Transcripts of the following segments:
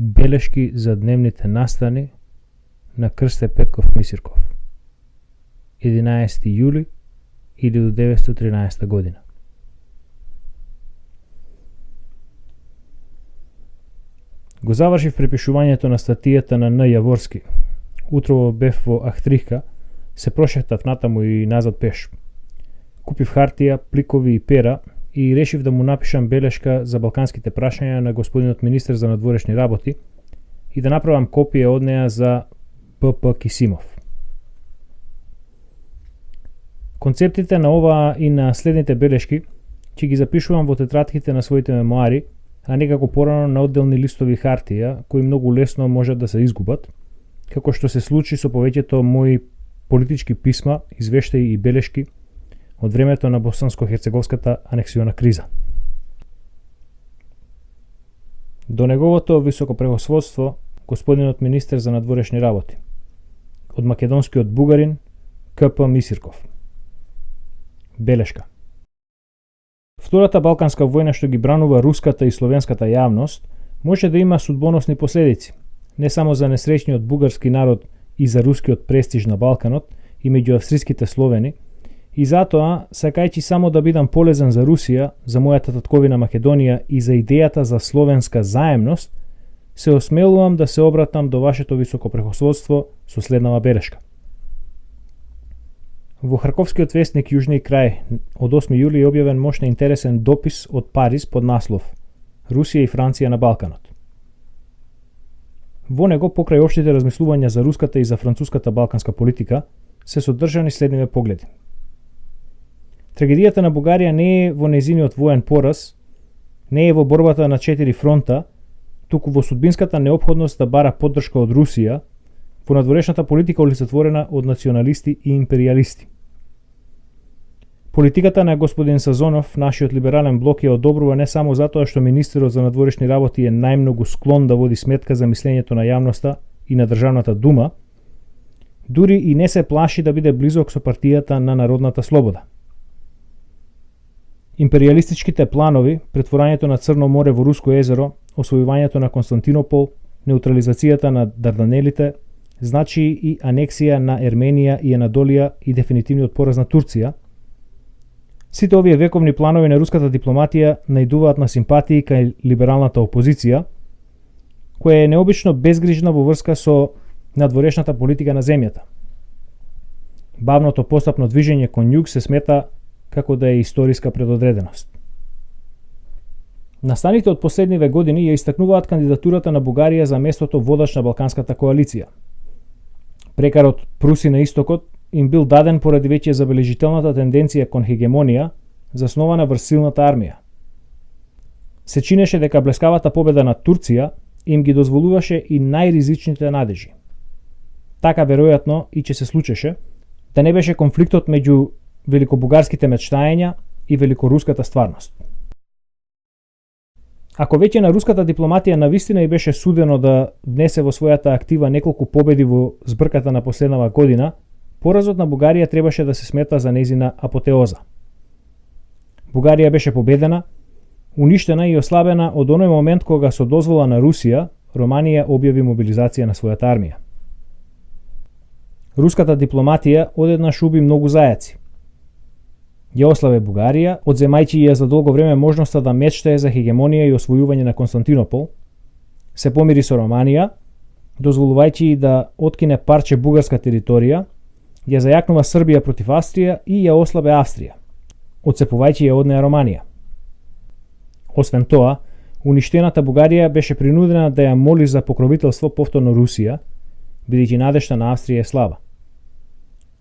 Белешки за дневните настани на Крсте Петков Мисирков. 11. јули 1913 година. Го завршив препишувањето на статијата на Н. Јаворски. Утрово бев во Ахтрихка, се прошетав натаму и назад пеш. Купив хартија, пликови и пера и решив да му напишам белешка за балканските прашања на господинот министер за надворешни работи и да направам копија од неа за П.П. Кисимов. Концептите на оваа и на следните белешки ќе ги запишувам во тетратките на своите мемоари, а не како порано на одделни листови хартија, кои многу лесно можат да се изгубат, како што се случи со повеќето мои политички писма, извештаи и белешки од времето на босанско-херцеговската анексиона криза. До неговото високопревосходство, господинот министер за надворешни работи, од македонскиот бугарин К.П. Мисирков. Белешка. Втората балканска војна што ги бранува руската и словенската јавност може да има судбоносни последици, не само за несреќниот бугарски народ и за рускиот престиж на Балканот и меѓу австриските словени, и затоа, сакајќи само да бидам полезен за Русија, за мојата татковина Македонија и за идејата за словенска заемност, се осмелувам да се обратам до вашето високопревосходство со следнава белешка. Во Харковскиот вестник Јужни крај од 8 јули е објавен мощно интересен допис од Париз под наслов Русија и Франција на Балканот. Во него, покрај општите размислувања за руската и за француската балканска политика, се содржани следниве погледи. Трагедијата на Бугарија не е во нејзиниот воен пораз, не е во борбата на 4 фронта, туку во судбинската неопходност да бара поддршка од Русија, во надворешната политика олицетворена од националисти и империјалисти. Политиката на господин Сазонов, нашиот либерален блок, ја одобрува не само затоа што министерот за надворешни работи е најмногу склон да води сметка за мислењето на јавноста и на државната дума, дури и не се плаши да биде близок со партијата на Народната слобода. Империјалистичките планови, претворањето на Црно море во Руско езеро, освојувањето на Константинопол, неутрализацијата на Дарданелите, значи и анексија на Ерменија и Анадолија и дефинитивниот пораз на Турција. Сите овие вековни планови на руската дипломатија најдуваат на симпатии кај либералната опозиција, која е необично безгрижна во врска со надворешната политика на земјата. Бавното постапно движење кон југ се смета како да е историска предодреденост. Настаните од последниве години ја истакнуваат кандидатурата на Бугарија за местото водач на Балканската коалиција. Прекарот Пруси на истокот им бил даден поради веќе забележителната тенденција кон хегемонија, заснована врз силната армија. Се чинеше дека блескавата победа на Турција им ги дозволуваше и најризичните надежи. Така веројатно и че се случеше, да не беше конфликтот меѓу великобугарските мечтаења и великоруската стварност. Ако веќе на руската дипломатија навистина и беше судено да внесе во својата актива неколку победи во збрката на последнава година, поразот на Бугарија требаше да се смета за нејзина апотеоза. Бугарија беше победена, уништена и ослабена од оној момент кога со дозвола на Русија, Романија објави мобилизација на својата армија. Руската дипломатија одеднаш уби многу зајаци. Ја ослабе Бугарија, одземајќи ја за долго време можноста да мечтае за хегемонија и освојување на Константинопол, се помири со Романија, дозволувајќи да откине парче бугарска територија, ја зајакнува Србија против Австрија и ја ослабе Австрија, одцепувајќи ја од неа Романија. Освен тоа, уништената Бугарија беше принудена да ја моли за покровителство повторно Русија, бидејќи надежта на Австрија е слаба.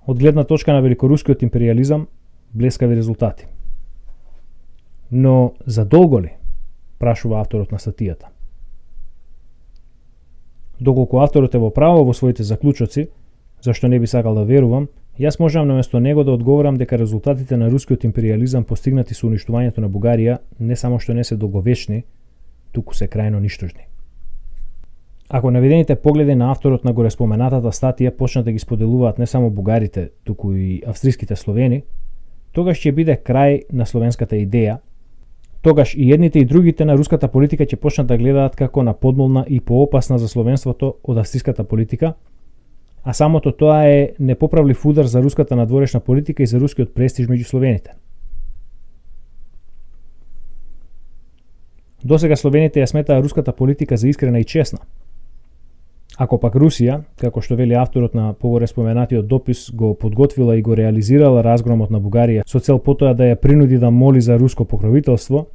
Од гледна точка на великорускиот империјализам, блескави резултати. Но за долго ли? Прашува авторот на статијата. Доколку авторот е во право во своите заклучоци, зашто не би сакал да верувам, јас можам наместо него да одговорам дека резултатите на рускиот империјализам постигнати со уништувањето на Бугарија не само што не се долговечни, туку се крајно ништожни. Ако наведените погледи на авторот на гореспоменатата статија почнат да ги споделуваат не само бугарите, туку и австриските словени, тогаш ќе биде крај на словенската идеја, тогаш и едните и другите на руската политика ќе почнат да гледаат како на подмолна и поопасна за словенството од австриската политика, а самото тоа е непоправлив удар за руската надворешна политика и за рускиот престиж меѓу словените. Досега словените ја сметаа руската политика за искрена и честна. Ако пак Русија, како што вели авторот на погоре споменатиот допис, го подготвила и го реализирала разгромот на Бугарија со цел потоа да ја принуди да моли за руско покровителство,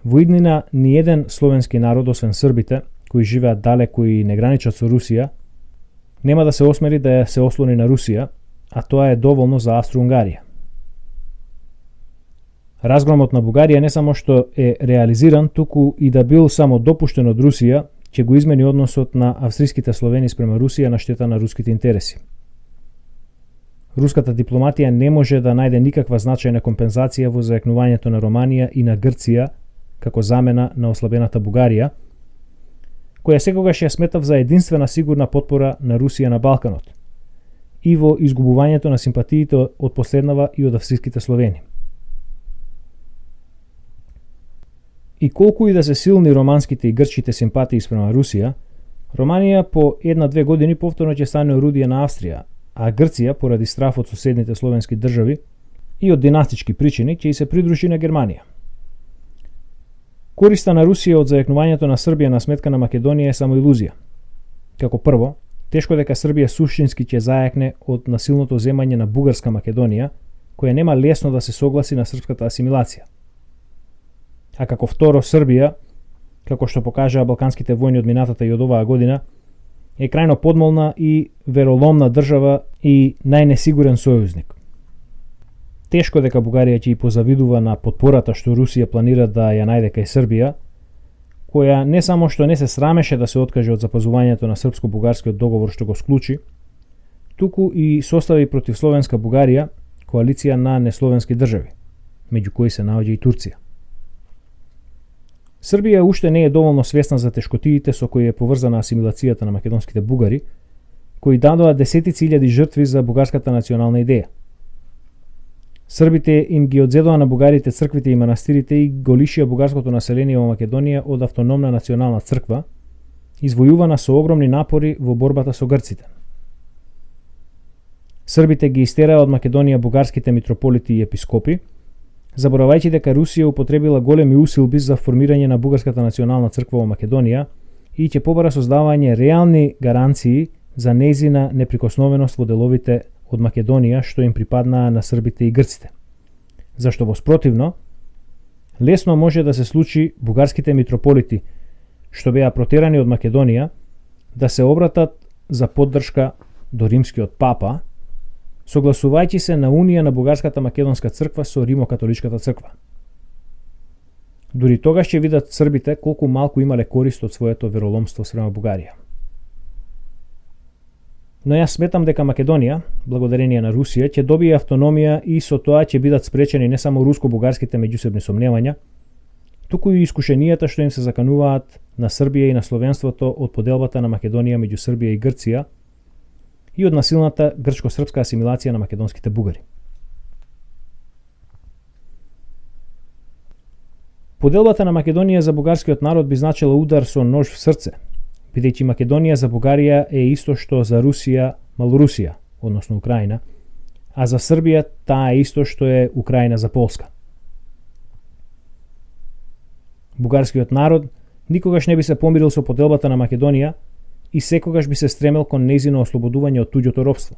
во иднина ни еден словенски народ, освен србите, кои живеат далеку и не граничат со Русија, нема да се осмели да ја се ослони на Русија, а тоа е доволно за Австро-Унгарија. Разгромот на Бугарија не само што е реализиран, туку и да бил само допуштен од Русија, ќе го измени односот на австриските словени спрема Русија на штета на руските интереси. Руската дипломатија не може да најде никаква значајна компензација во зајакнувањето на Романија и на Грција како замена на ослабената Бугарија, која секогаш ја сметав за единствена сигурна потпора на Русија на Балканот и во изгубувањето на симпатиите од последнава и од австриските словени. И колку и да се силни романските и грчките симпатии спрема Русија, Романија по 1-2 години повторно ќе стане орудие на Австрија, а Грција, поради страф од соседните словенски држави и од династички причини, ќе и се придружи на Германија. Користа на Русија од зајакнувањето на Србија на сметка на Македонија е само илузија. Како прво, тешко дека Србија суштински ќе зајакне од насилното земање на бугарска Македонија, која нема лесно да се согласи на српската асимилација. А како второ, Србија, како што покажаа балканските војни од минатата и од оваа година, е крајно подмолна и вероломна држава и најнесигурен сојузник. Тешко дека Бугарија ќе и позавидува на потпората што Русија планира да ја најде кај Србија, која не само што не се срамеше да се откаже од запазувањето на српско-бугарскиот договор што го склучи, туку и состави против словенска Бугарија коалиција на несловенски држави, меѓу кои се наоѓа и Турција. Србија уште не е доволно свесна за тешкотиите со кои е поврзана асимилацијата на македонските бугари, кои дадоа десетици илјади жртви за бугарската национална идеја. Србите им ги одзедоа на бугарите црквите и манастирите и го лишија бугарското население во Македонија од автономна национална црква, извојувана со огромни напори во борбата со грците. Србите ги истераа од Македонија бугарските митрополити и епископи, заборавајќи дека Русија употребила големи усилби за формирање на бугарската национална црква во Македонија и ќе побара создавање реални гаранции за нејзина неприкосновеност во деловите од Македонија што им припаднаа на србите и грците. Зашто во спротивно, лесно може да се случи бугарските митрополити што беа протерани од Македонија да се обратат за поддршка до римскиот папа, согласувајќи се на унија на бугарската македонска црква со римокатоличката црква. Дури тогаш ќе видат србите колку малку имале корист од своето вероломство спрема Бугарија. Но јас сметам дека Македонија, благодарение на Русија, ќе добие автономија и со тоа ќе бидат спречени не само руско-бугарските меѓусебни сомневања, туку и искушенијата што им се закануваат на Србија и на словенството од поделбата на Македонија меѓу Србија и Грција и од насилната грчко-српска асимилација на македонските бугари. Поделбата на Македонија за бугарскиот народ би значила удар со нож в срце, бидејќи Македонија за Бугарија е исто што за Русија Малорусија, односно Украина, а за Србија таа е исто што е Украина за Полска. Бугарскиот народ никогаш не би се помирил со поделбата на Македонија и секогаш би се стремел кон нејзино ослободување од туѓото робство.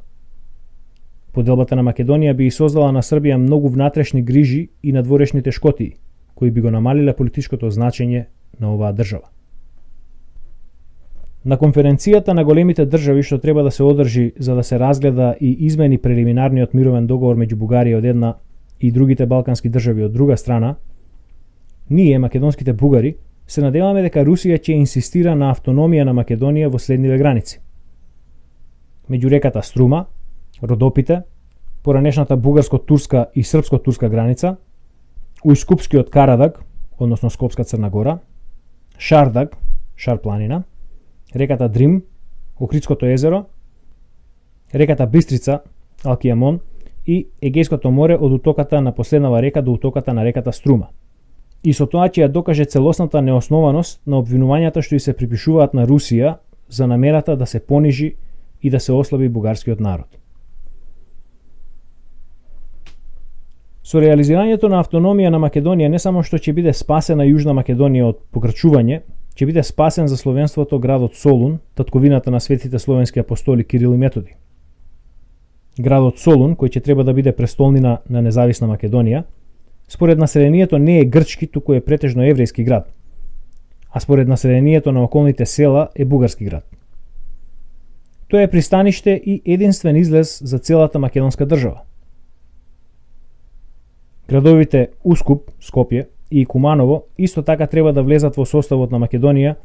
Поделбата на Македонија би и создала на Србија многу внатрешни грижи и надворешни тешкотии, кои би го намалиле политичкото значење на оваа држава. На конференцијата на големите држави што треба да се одржи за да се разгледа и измени прелиминарниот мировен договор меѓу Бугарија од една и другите балкански држави од друга страна, ние, македонските бугари, се надеваме дека Русија ќе инсистира на автономија на Македонија во следниве граници. Меѓу реката Струма, Родопите, поранешната бугарско-турска и српско-турска граница, Ујскупскиот Карадаг, односно Скопска Црна Гора, Шардаг, Шар планина, реката Дрим, Охридското езеро, реката Бистрица, Алкијамон и Егејското море од утоката на последнава река до утоката на реката Струма. и со тоа ќе ја докаже целосната неоснованост на обвинувањата што и се припишуваат на Русија за намерата да се понижи и да се ослаби бугарскиот народ. Со реализирањето на автономија на Македонија не само што ќе биде спасена Јужна Македонија од покрачување, ќе биде спасен за словенството градот Солун, татковината на светите словенски апостоли Кирил и Методи. Градот Солун, кој ќе треба да биде престолнина на независна Македонија, според населението не е грчки, туку е претежно еврејски град, а според населението на околните села е бугарски град. Тоа е пристаниште и единствен излез за целата македонска држава. Градовите Ускуп, Скопје и Куманово исто така треба да влезат во составот на Македонија,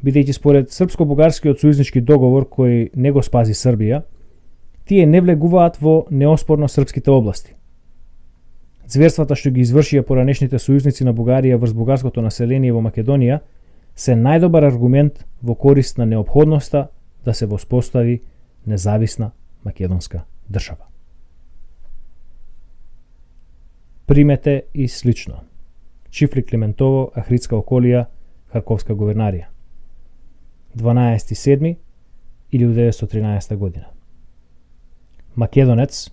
бидејќи според српско-бугарскиот сојузнички договор кој не го спази Србија, тие не влегуваат во неоспорно српските области. Зверствата што ги извршија поранешните сојузници на Бугарија врз бугарското население во Македонија се најдобар аргумент во корист на неопходноста да се воспостави независна македонска држава. Примете и слично. Чифли Климентово, Ахридска околија, Харковска губернарија. 12.7.1913 година. Македонец,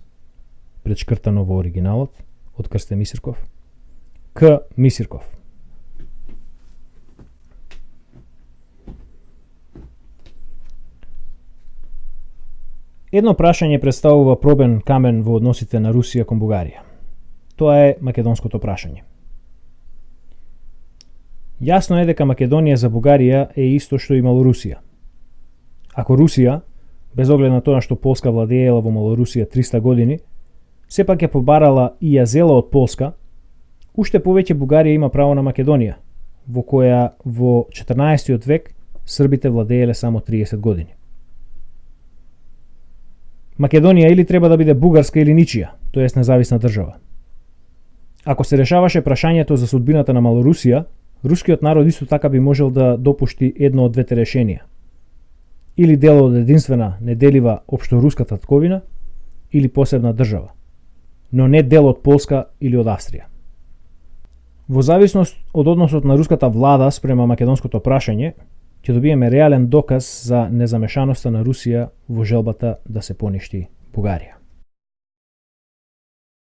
пречкртано во оригиналот, од Крсте Мисирков, К. Мисирков. Едно прашање представува пробен камен во односите на Русија кон Бугарија. Тоа е македонското прашање. Јасно е дека Македонија за Бугарија е исто што и Малорусија. Ако Русија, без оглед на тоа што Полска владеела во Малорусија 300 години, сепак ја побарала и ја зела од Полска, уште повеќе Бугарија има право на Македонија, во која во 14. век србите владееле само 30 години. Македонија или треба да биде бугарска или ничија, тоест независна држава. Ако се решаваше прашањето за судбината на Малорусија, рускиот народ исто така би можел да допушти едно од двете решенија. Или дел од единствена неделива општоруска татковина, или посебна држава, но не дел од Полска или од Австрија. Во зависност од односот на руската влада спрема македонското прашање, ќе добиеме реален доказ за незамешаноста на Русија во желбата да се поништи Бугарија.